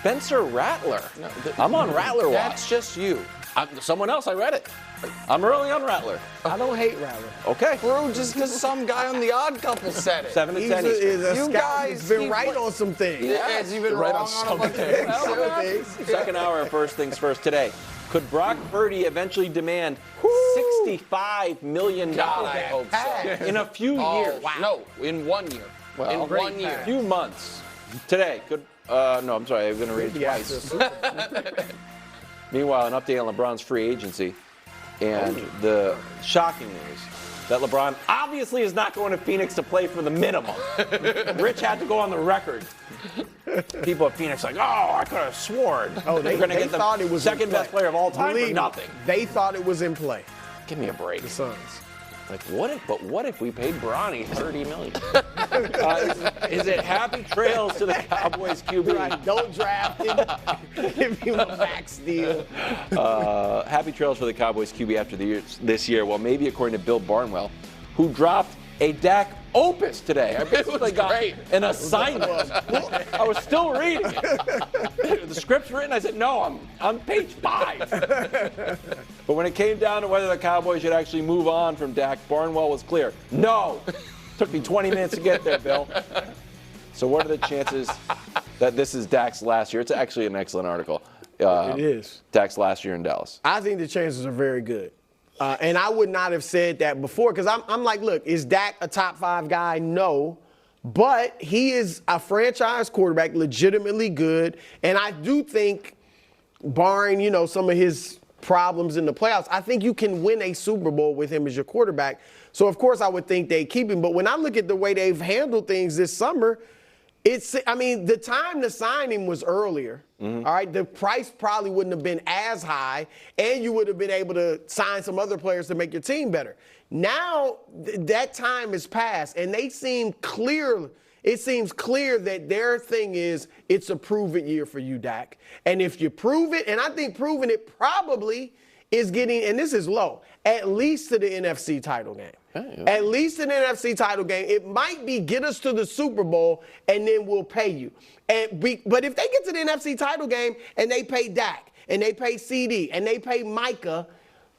Spencer Rattler. No, I'm on Rattler watch. That's just you. Someone else, I read it. I'm early on Rattler. I don't hate Rattler. Okay. Bro, just because some guy on The Odd Couple said it. 7 to 10. You guys been right on some things. Yeah, he's been right on some things. Second hour of First Things First today. Could Brock Purdy eventually demand $65 million God, I hope so. in a few years? Wow. No, in 1 year. Well, in 1 year. A few months. Today. Could no, I'm sorry. I'm going to read it twice. Meanwhile, an update on LeBron's free agency and the shocking news that LeBron obviously is not going to Phoenix to play for the minimum. Rich had to go on the record. People at Phoenix like, I could have sworn. They going to get thought it was second best player of all time for nothing. They thought it was in play. Give me a break. The Suns. Like, what if we paid Bronny $30 million? Is it happy trails to the Cowboys QB? Right, don't draft him. Give him a max deal. Happy trails for the Cowboys QB after this year. Well, maybe according to Bill Barnwell, who dropped a Dak opus today. I basically got an assignment. I was still reading it. The script's written. I said, no, I'm on page 5. But when it came down to whether the Cowboys should actually move on from Dak, Barnwell was clear. No. Took me 20 minutes to get there, Bill. So what are the chances that this is Dak's last year? It's actually an excellent article. It is. Dak's last year in Dallas. I think the chances are very good. And I would not have said that before because I'm like, look, is Dak a top 5 guy? No. But he is a franchise quarterback, legitimately good. And I do think, barring, some of his problems in the playoffs, I think you can win a Super Bowl with him as your quarterback. So, of course, I would think they keep him. But when I look at the way they've handled things this summer, the time to sign him was earlier. Mm-hmm. All right. The price probably wouldn't have been as high, and you would have been able to sign some other players to make your team better. Now that time has passed, and they seem clear. It seems clear that their thing is it's a prove-it year for you, Dak. And if you prove it, and I think proving it probably is getting, and this is low, at least to the NFC title game. At least in the NFC title game. It might be get us to the Super Bowl, and then we'll pay you. But if they get to the NFC title game and they pay Dak, and they pay CD, and they pay Micah,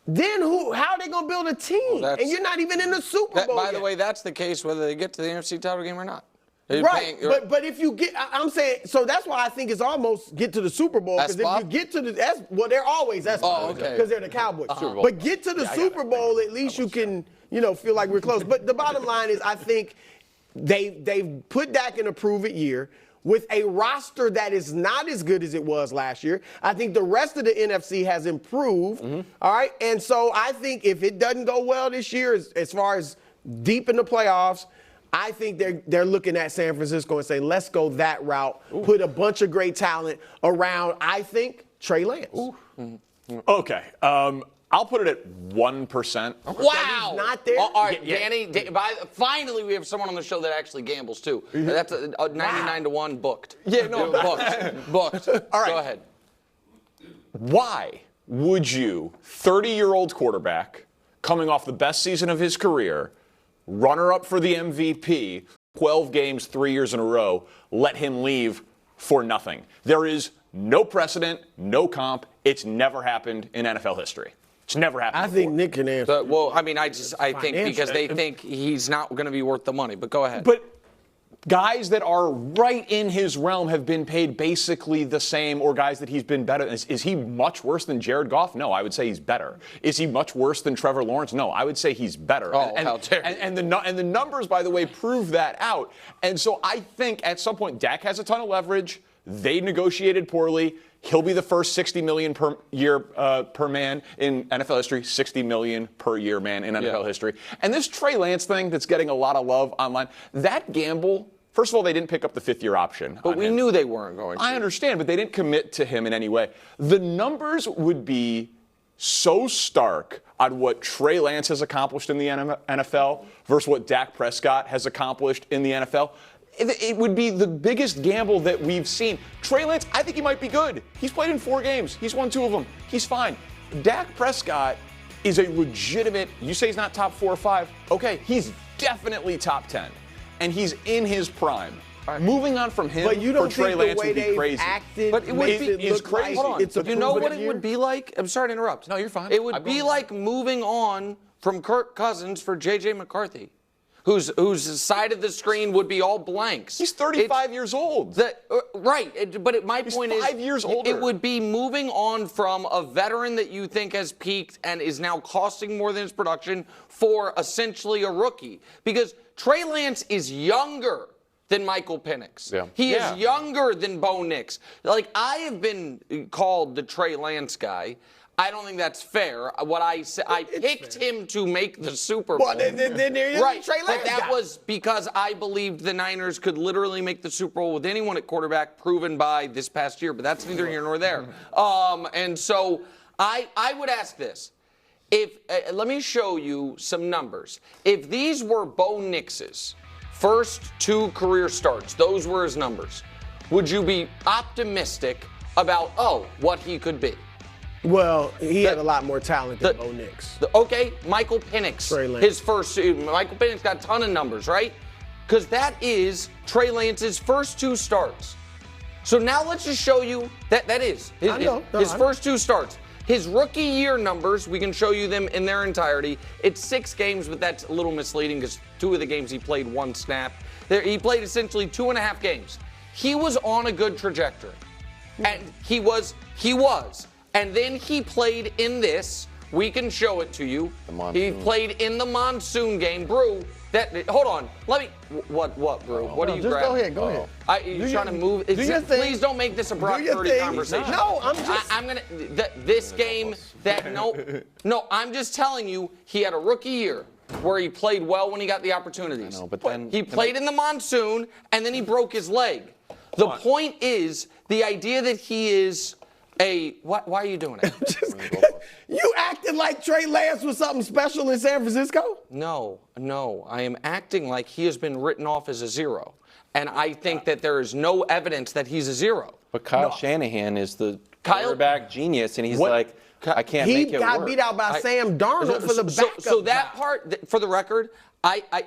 then how are they going to build a team? And you're not even in the Super Bowl By yet. the way, that's the case whether they get to the NFC title game or not. Right, but if you get, I'm saying, so that's why I think it's almost get to the Super Bowl, because if you get to they're always because they're the Cowboys. But get to the Super Bowl, at least you can, feel like we're close. But the bottom line is, I think they've put Dak in a prove-it year with a roster that is not as good as it was last year. I think the rest of the NFC has improved, all right? And so I think if it doesn't go well this year, as far as deep in the playoffs, I think they're looking at San Francisco and say, let's go that route, put a bunch of great talent around, I think, Trey Lance. Okay. I'll put it at 1%. Wow. Not there? All right, Danny, finally we have someone on the show that actually gambles, too. That's a 99-1 booked. Yeah, no. Booked. All right. Go ahead. Why would you, 30-year-old quarterback, coming off the best season of his career, runner-up for the MVP, 12 games, 3 years in a row, let him leave for nothing? There is no precedent, no comp. It's never happened in NFL history. It's never happened before. Think Nick can answer. I think because they think he's not going to be worth the money. But go ahead. But guys that are right in his realm have been paid basically the same, or guys that he's been better. Is he much worse than Jared Goff? No, I would say he's better. Is he much worse than Trevor Lawrence? No, I would say he's better. How dare you. And the numbers, by the way, prove that out. And so I think at some point Dak has a ton of leverage. They negotiated poorly. He'll be the first $60 million per year per man in NFL history, $60 million per year man in NFL history. And this Trey Lance thing that's getting a lot of love online, that gamble, first of all, they didn't pick up the fifth-year option. But we knew they weren't going to. I understand, but they didn't commit to him in any way. The numbers would be so stark on what Trey Lance has accomplished in the NFL versus what Dak Prescott has accomplished in the NFL. It would be the biggest gamble that we've seen. Trey Lance, I think he might be good. He's played in 4 games. He's won 2 of them. He's fine. Dak Prescott is a legitimate, you say he's not top 4 or 5. Okay, he's definitely top 10. And he's in his prime. moving on from him But you for don't Trey think the Lance way would be they've crazy. acted But it would makes be- it is look crazy. like Hold on. it's a You know what proven it would year? be like? I'm sorry to interrupt. No, you're fine. It would I'm be going like moving on from Kirk Cousins for J.J. McCarthy, whose side of the screen would be all blanks. He's 35 years old. Right, but my He's point is, 5 years older. It would be moving on from a veteran that you think has peaked and is now costing more than his production for essentially a rookie. Because Trey Lance is younger than Michael Penix. Yeah. He is younger than Bo Nix. Like, I have been called the Trey Lance guy. I don't think that's fair. What I said, I picked him to make the Super Bowl. Well, then there is Right, Trey Lance but that guy. was because I believed the Niners could literally make the Super Bowl with anyone at quarterback, proven by this past year. But that's neither here nor there. And so I would ask this: if let me show you some numbers. If these were Bo Nix's first 2 career starts, those were his numbers, would you be optimistic about what he could be? Well, he had a lot more talent than Bo Nix. Okay, Michael Penix. Trey Lance. His first. Michael Penix got a ton of numbers, right? Because that is Trey Lance's first 2 starts. So now let's just show you that is his first 2 starts. His rookie year numbers, we can show you them in their entirety. It's 6 games, but that's a little misleading because 2 of the games he played 1 snap. He played essentially 2.5 games. He was on a good trajectory. And he was. And then he played in this. We can show it to you. He played in the monsoon game. Brou, hold on. Let me. What, Brou? What are you Just grabbing? go ahead. You're trying to move. Do your thing. Please don't make this a Brock Do your Purdy thing. conversation. No, I'm just. I'm gonna. This game. No. I'm just telling you. He had a rookie year where he played well when he got the opportunities. I know, but then he played in the monsoon and then he broke his leg. The point is the idea that he is. Why are you doing it? You acted like Trey Lance was something special in San Francisco? No. I am acting like he has been written off as a 0. And I think that there is no evidence that he's a 0. But Kyle Shanahan is the quarterback genius, and he's like, I can't make it work. He got beat out by Sam Darnold for the backup. So that part, for the record,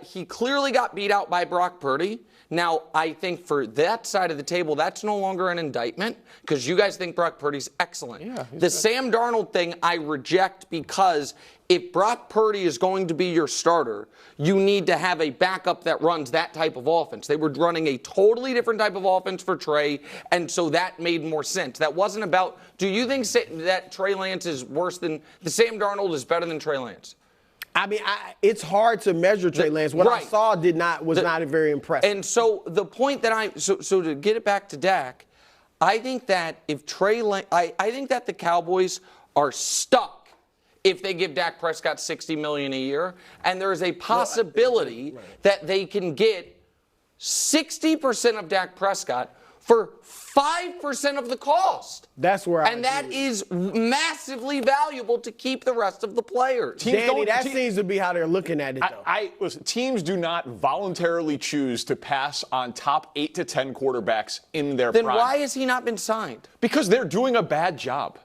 he clearly got beat out by Brock Purdy. Now, I think for that side of the table, that's no longer an indictment because you guys think Brock Purdy's excellent. Yeah, the Sam Darnold thing I reject because if Brock Purdy is going to be your starter, you need to have a backup that runs that type of offense. They were running a totally different type of offense for Trey, and so that made more sense. That wasn't about, do you think that Trey Lance is worse than, the Sam Darnold is better than Trey Lance? I mean, it's hard to measure Trey Lance. What I saw was not very impressive. And so the point that so to get it back to Dak, I think that if Trey Lance, I think that the Cowboys are stuck if they give Dak Prescott $60 million a year, and there is a possibility that they can get 60% of Dak Prescott for 5% of the cost. That's where And that is massively valuable to keep the rest of the players. Danny, that seems to be how they're looking at it, though. Listen, teams do not voluntarily choose to pass on top 8 to 10 quarterbacks in their prime. Then why has he not been signed? Because they're doing a bad job.